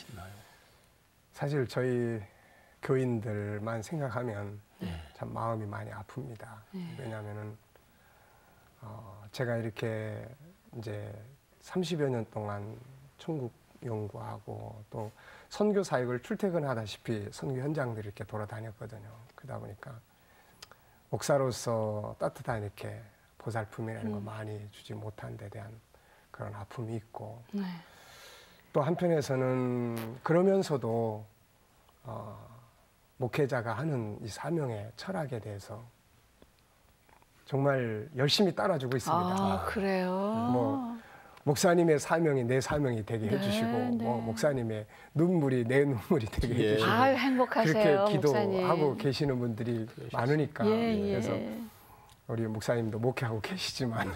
사실 저희 교인들만 생각하면 참 마음이 많이 아픕니다. 왜냐하면은 제가 이렇게 이제 30여 년 동안 천국 연구하고 또 선교 사역을 출퇴근하다시피 선교 현장들 이렇게 돌아다녔거든요. 그러다 보니까 목사로서 따뜻한 이렇게 보살핌이라는 거 많이 주지 못한 데 대한 그런 아픔이 있고 네. 또 한편에서는 그러면서도 목회자가 하는 이 사명의 철학에 대해서 정말 열심히 따라주고 있습니다. 아, 그래요? 뭐 목사님의 사명이 내 사명이 되게 해주시고 네. 뭐 목사님의 눈물이 내 눈물이 되게 예. 해주시고 아유, 행복하세요, 그렇게 기도하고 목사님. 계시는 분들이 많으니까 예, 예. 그래서 우리 목사님도 목회하고 계시지만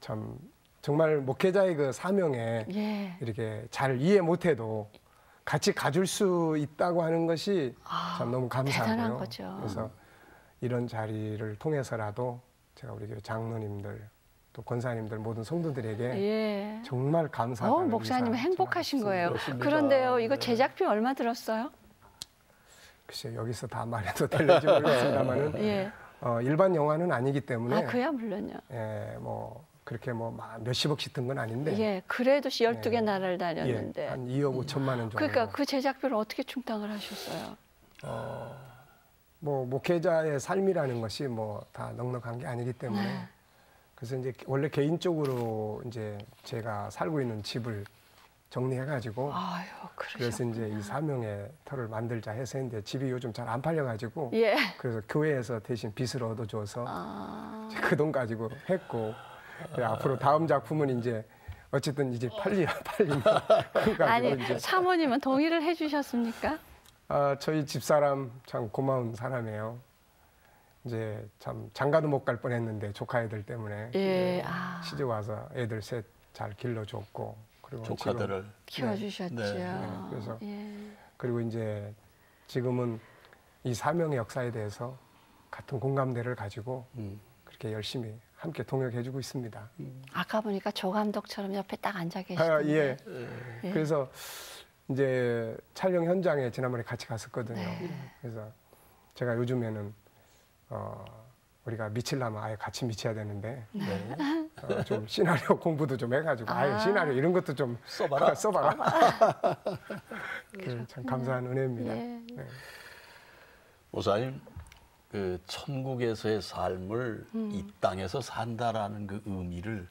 참 정말 목회자의 그 사명에 예. 이렇게 잘 이해 못해도 같이 가줄 수 있다고 하는 것이 참 너무 대단한 감사하고요. 거죠. 그래서 이런 자리를 통해서라도 제가 우리 교회 장로님들 또 권사님들 모든 성도들에게 예. 정말 감사하다는 목사님 인사 행복하신 거예요. 그렇습니다. 그런데요, 이거 네. 제작비 얼마 들었어요? 글쎄 여기서 다 말해도 될지 모르겠습니다만은 예. 일반 영화는 아니기 때문에 아, 그야 물론요. 뭐 그렇게 뭐 몇십억씩 든 건 아닌데 예, 그래도 12개 네. 나라를 다녔는데. 한 2억 5천만 원 정도. 그러니까 그 제작비를 어떻게 충당을 하셨어요? 뭐 목회자의 삶이라는 것이 뭐 다 넉넉한 게 아니기 때문에 네. 그래서 이제 원래 개인적으로 이제 제가 살고 있는 집을 정리해가지고 아유, 그래서 이제 이 사명의 터를 만들자 해서 했는데 집이 요즘 잘 안 팔려가지고 예. 그래서 교회에서 대신 빚을 얻어줘서 아, 그 돈 가지고 했고 앞으로 다음 작품은 이제 어쨌든 이제 팔리면 가지고 아니, 이제 사모님은 동의를 해주셨습니까? 저희 집사람 참 고마운 사람이에요. 이제 참 장가도 못 갈 뻔했는데 조카 애들 때문에 예, 아, 시집 와서 애들 셋 잘 길러줬고 그리고 조카들을 키워주셨죠. 네, 그래서 예. 그리고 이제 지금은 이 사명의 역사에 대해서 같은 공감대를 가지고 그렇게 열심히 함께 동역해주고 있습니다. 아까 보니까 조 감독처럼 옆에 딱 앉아 계시던데. 예. 예. 그래서 이제 촬영 현장에 지난번에 같이 갔었거든요. 네. 그래서 제가 요즘에는 우리가 미치려면 아예 같이 미쳐야 되는데 네. 좀 시나리오 공부도 좀 해가지고 아예 시나리오 이런 것도 좀 써봐라. 참 감사한 은혜입니다. 예. 네. 목사님, 그 천국에서의 삶을 이 땅에서 산다라는 그 의미를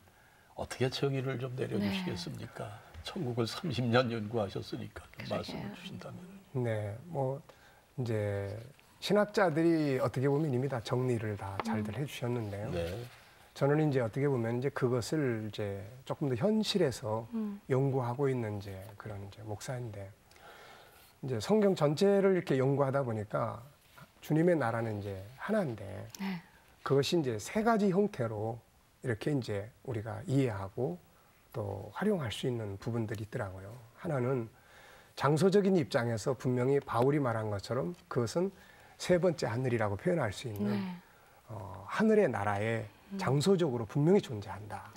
어떻게 정의를 좀 내려주시겠습니까? 천국을 30년 연구하셨으니까 좀 말씀을 주신다면. 네, 뭐 이제 신학자들이 어떻게 보면 이미 다 정리를 다 잘들 해주셨는데요. 네. 저는 이제 어떻게 보면 이제 그것을 이제 조금 더 현실에서 연구하고 있는 이제 그런 이제 목사인데, 이제 성경 전체를 이렇게 연구하다 보니까 주님의 나라는 이제 하나인데 그것이 이제 세 가지 형태로 이렇게 이제 우리가 이해하고 또 활용할 수 있는 부분들이 있더라고요. 하나는 장소적인 입장에서 분명히 바울이 말한 것처럼 그것은 세 번째 하늘이라고 표현할 수 있는 하늘의 나라에 장소적으로 분명히 존재한다.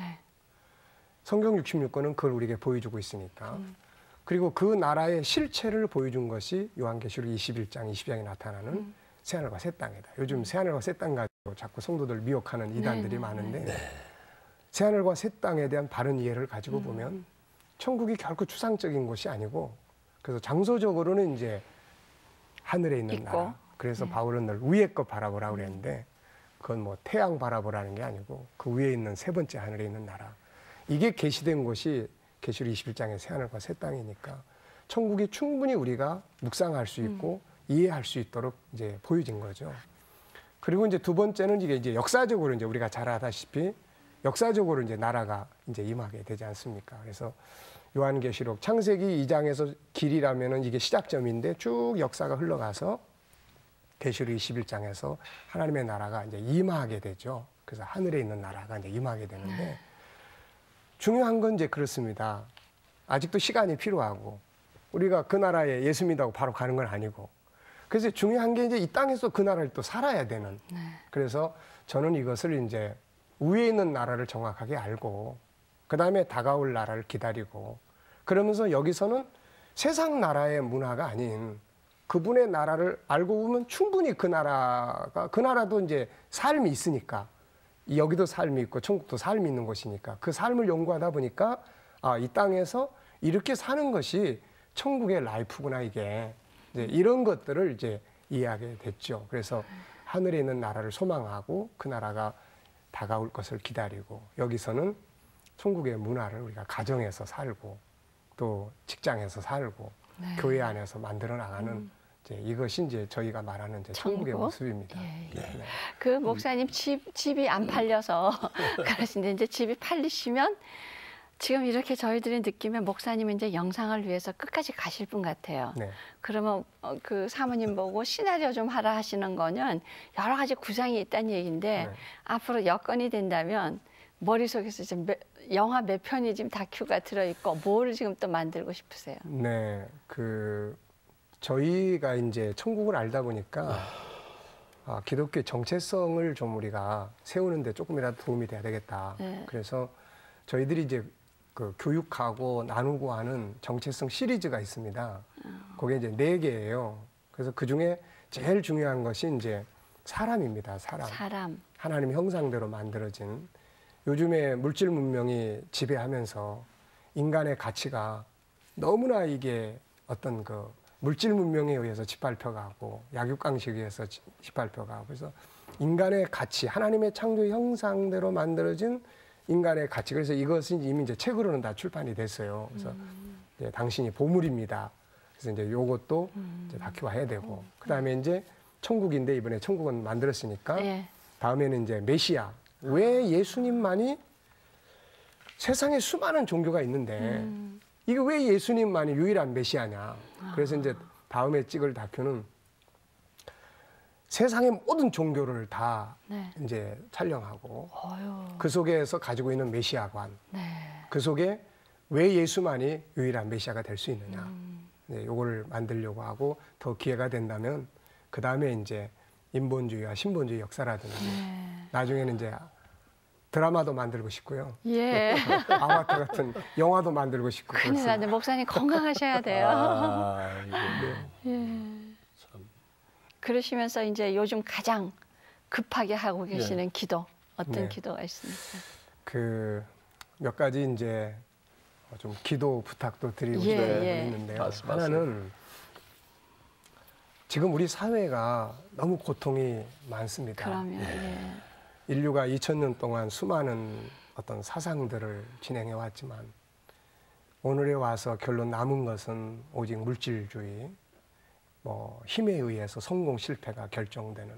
성경 66권은 그걸 우리에게 보여주고 있으니까. 그리고 그 나라의 실체를 보여준 것이 요한계시록 21장, 22장에 나타나는 새하늘과 새 땅이다. 요즘 새하늘과 새 땅 가지고 자꾸 성도들 미혹하는 이단들이 많은데 새하늘과 새 땅에 대한 바른 이해를 가지고 보면 천국이 결코 추상적인 곳이 아니고, 그래서 장소적으로는 이제 하늘에 있는 나라. 그래서 바울은 늘 위에 거 바라보라고 그랬는데 그건 뭐 태양 바라보라는 게 아니고 그 위에 있는 세 번째 하늘에 있는 나라. 이게 계시된 곳이 계시록 21장의 새하늘과 새 땅이니까 천국이 충분히 우리가 묵상할 수 있고 이해할 수 있도록 이제 보여진 거죠. 그리고 이제 두 번째는 이게 역사적으로 이제 우리가 잘 아다시피 역사적으로 이제 나라가 이제 임하게 되지 않습니까? 그래서 요한계시록 창세기 2장에서 길이라면은 이게 시작점인데 쭉 역사가 흘러가서 계시록 21장에서 하나님의 나라가 이제 임하게 되죠. 그래서 하늘에 있는 나라가 이제 임하게 되는데 중요한 건 이제 그렇습니다. 아직도 시간이 필요하고 우리가 그 나라에 예수 믿다고 바로 가는 건 아니고, 그래서 중요한 게 이제 이 땅에서 그 나라를 또 살아야 되는. 그래서 저는 이것을 이제 위에 있는 나라를 정확하게 알고 그 다음에 다가올 나라를 기다리고, 그러면서 여기서는 세상 나라의 문화가 아닌 그분의 나라를 알고 보면 충분히 그 나라도 이제 삶이 있으니까, 여기도 삶이 있고 천국도 삶이 있는 곳이니까 그 삶을 연구하다 보니까 이 땅에서 이렇게 사는 것이 천국의 라이프구나, 이게 이제 이런 것들을 이제 이해하게 됐죠. 그래서 하늘에 있는 나라를 소망하고 그 나라가 다가올 것을 기다리고, 여기서는 천국의 문화를 우리가 가정에서 살고 또 직장에서 살고 교회 안에서 만들어 나가는 이것이 이제 저희가 말하는 이제 천국의 모습입니다. 예. 그 목사님 집이 안 팔려서 그러신데 이제 집이 팔리시면 지금 이렇게 저희들이 느끼면 목사님은 이제 영상을 위해서 끝까지 가실 분 같아요. 그러면 그 사모님 보고 시나리오 좀 하라 하시는 거는 여러 가지 구상이 있다는 얘기인데 앞으로 여건이 된다면 머릿속에서 지금 영화 몇 편이 지금 다큐가 들어있고 뭐를 지금 또 만들고 싶으세요? 네, 저희가 이제 천국을 알다 보니까 기독교의 정체성을 좀 우리가 세우는데 조금이라도 도움이 돼야 되겠다. 그래서 저희들이 이제 그 교육하고 나누고 하는 정체성 시리즈가 있습니다. 그게 이제 4개예요. 그래서 그 중에 제일 중요한 것이 이제 사람입니다. 사람. 하나님 형상대로 만들어진. 요즘에 물질 문명이 지배하면서 인간의 가치가 너무나 이게 어떤 그 물질 문명에 의해서 짓밟혀가고 약육강식에 의해서 짓밟혀가고, 그래서 인간의 가치, 하나님의 창조 형상대로 만들어진 인간의 가치. 그래서 이것은 이미 이제 책으로는 다 출판이 됐어요. 그래서 이제 당신이 보물입니다. 그래서 이제 요것도 이제 다큐화해야 되고, 그 다음에 이제 천국인데 이번에 천국은 만들었으니까 다음에는 이제 메시아. 왜 예수님만이 세상에 수많은 종교가 있는데 이게 왜 예수님만이 유일한 메시아냐. 그래서 이제 다음에 찍을 다큐는 세상의 모든 종교를 다 이제 촬영하고 그 속에서 가지고 있는 메시아관, 그 속에 왜 예수만이 유일한 메시아가 될 수 있느냐. 요거를 만들려고 하고, 더 기회가 된다면 그 다음에 이제 인본주의와 신본주의 역사라든지 나중에는 이제 드라마도 만들고 싶고요. 아바타 같은 영화도 만들고 싶고. 큰일 나네. 목사님 건강하셔야 돼요. 그러시면서 이제 요즘 가장 급하게 하고 계시는 기도, 어떤 기도가 있습니까? 그 몇 가지 이제 좀 기도 부탁도 드리고 예, 싶은 예. 부분이 있는데요. 말씀하세요. 하나는 지금 우리 사회가 너무 고통이 많습니다. 그러면 예. 인류가 2000년 동안 수많은 어떤 사상들을 진행해 왔지만 오늘에 와서 결론 남은 것은 오직 물질주의, 뭐 힘에 의해서 성공 실패가 결정되는,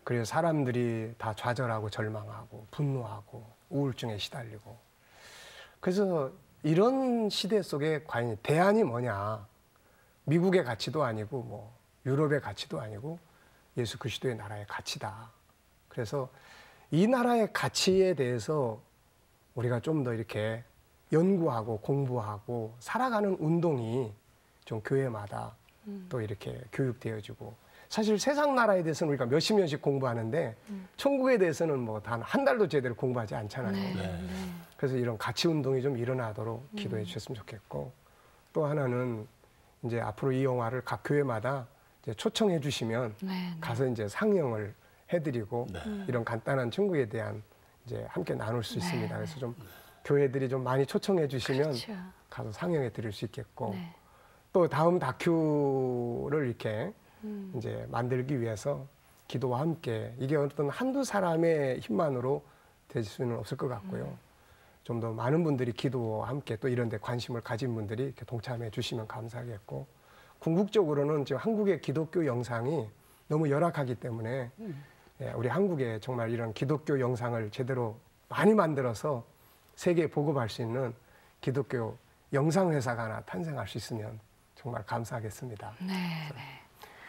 그래서 사람들이 다 좌절하고 절망하고 분노하고 우울증에 시달리고, 그래서 이런 시대 속에 과연 대안이 뭐냐? 미국의 가치도 아니고 뭐 유럽의 가치도 아니고 예수 그리스도의 나라의 가치다. 그래서 이 나라의 가치에 대해서 우리가 좀 더 이렇게 연구하고 공부하고 살아가는 운동이 좀 교회마다 또 이렇게 교육되어지고, 사실 세상 나라에 대해서는 우리가 몇십 년씩 공부하는데 천국에 대해서는 뭐 단 한 달도 제대로 공부하지 않잖아요. 네. 그래서 이런 가치 운동이 좀 일어나도록 기도해 주셨으면 좋겠고, 또 하나는 이제 앞으로 이 영화를 각 교회마다 이제 초청해 주시면 네. 가서 이제 상영을 해드리고 네. 이런 간단한 천국에 대한 이제 함께 나눌 수 네. 있습니다. 그래서 좀 교회들이 좀 많이 초청해 주시면 그렇죠. 가서 상영해 드릴 수 있겠고, 네. 또 다음 다큐를 이렇게 이제 만들기 위해서 기도와 함께, 이게 어떤 한두 사람의 힘만으로 될 수는 없을 것 같고요. 좀 더 많은 분들이 기도와 함께 또 이런 데 관심을 가진 분들이 이렇게 동참해 주시면 감사하겠고, 궁극적으로는 지금 한국의 기독교 영상이 너무 열악하기 때문에 예, 우리 한국에 정말 이런 기독교 영상을 제대로 많이 만들어서 세계에 보급할 수 있는 기독교 영상 회사가 하나 탄생할 수 있으면 정말 감사하겠습니다. 네.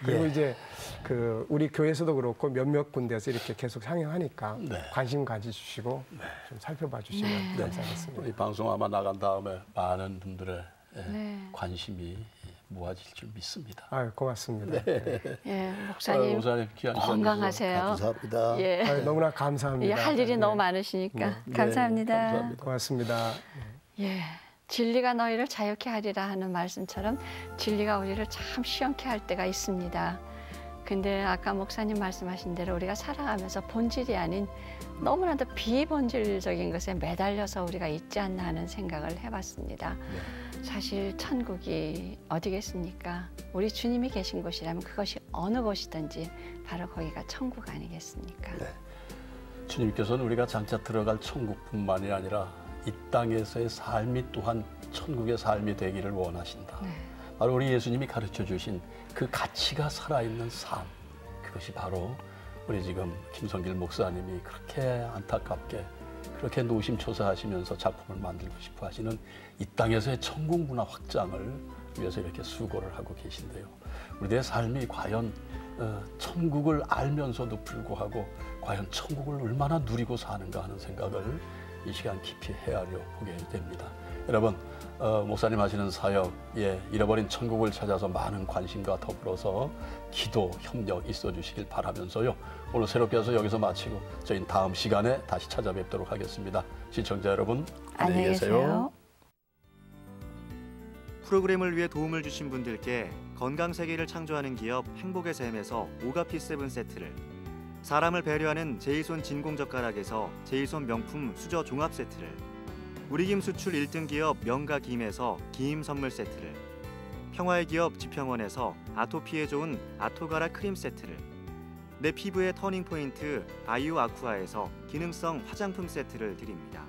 그리고 이제 그 우리 교회에서도 그렇고 몇몇 군데에서 이렇게 계속 상영하니까 네. 관심 가지주시고 좀 살펴봐 주시면 감사하겠습니다. 우리 방송 아마 나간 다음에 많은 분들의 네. 관심이 모아질 줄 믿습니다. 아유, 고맙습니다. 네. 예, 목사님, 목사님 귀한 시간 건강하세요. 감사합니다. 예. 아유, 너무나 감사합니다. 예, 할 일이 네. 너무 많으시니까 네, 감사합니다. 감사합니다. 고맙습니다. 예. 진리가 너희를 자유케 하리라 하는 말씀처럼 진리가 우리를 참 시원케 할 때가 있습니다. 근데 아까 목사님 말씀하신 대로 우리가 살아가면서 본질이 아닌 너무나도 비본질적인 것에 매달려서 우리가 있지 않나 하는 생각을 해봤습니다. 사실 천국이 어디겠습니까? 우리 주님이 계신 곳이라면 그것이 어느 곳이든지 바로 거기가 천국 아니겠습니까? 네. 주님께서는 우리가 장차 들어갈 천국뿐만이 아니라 이 땅에서의 삶이 또한 천국의 삶이 되기를 원하신다. 네. 바로 우리 예수님이 가르쳐 주신 그 가치가 살아있는 삶, 그것이 바로 우리 지금 김성길 목사님이 그렇게 안타깝게 그렇게 노심초사하시면서 작품을 만들고 싶어 하시는 이 땅에서의 천국 문화 확장을 위해서 이렇게 수고를 하고 계신데요. 우리의 삶이 과연 천국을 알면서도 불구하고 과연 천국을 얼마나 누리고 사는가 하는 생각을 이 시간 깊이 헤아려 보게 됩니다. 여러분, 목사님 하시는 사역에 잃어버린 천국을 찾아서 많은 관심과 더불어서 기도, 협력 있어 주시길 바라면서요. 오늘 새롭게 해서 여기서 마치고 저희는 다음 시간에 다시 찾아뵙도록 하겠습니다. 시청자 여러분, 안녕히 계세요. 프로그램을 위해 도움을 주신 분들께 건강세계를 창조하는 기업 행복의 샘에서 오가피7 세트를, 사람을 배려하는 제이손 진공젓가락에서 제이손 명품 수저 종합 세트를, 우리김 수출 1등 기업 명가김에서 김 선물 세트를, 평화의 기업 지평원에서 아토피에 좋은 아토가라 크림 세트를, 내 피부의 터닝포인트 아이오 아쿠아에서 기능성 화장품 세트를 드립니다.